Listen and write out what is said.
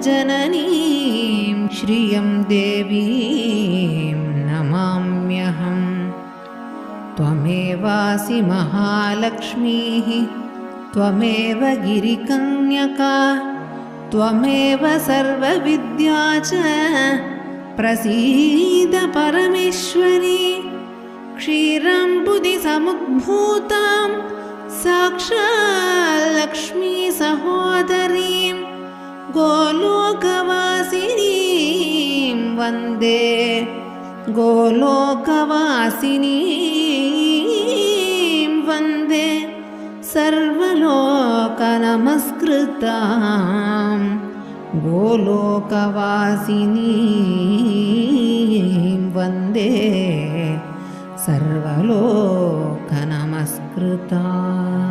जननीं श्रियं देवीं नमाम्यहम्। त्वमेवासि महालक्ष्मीः त्वमेव गिरिकन्यका त्वमेव सर्वविद्या च प्रसीद परमेश्वरी। क्षीराम्बुधिसमुद्भूतां साक्षात् लक्ष्मी सहोदरीं गोलोकवासिनीं वन्दे गोलोकवासिनीं वन्दे सर्वलोकनमस्कृतां गोलोकवासिनीं वन्दे सर्वलोकनमस्कृताम्।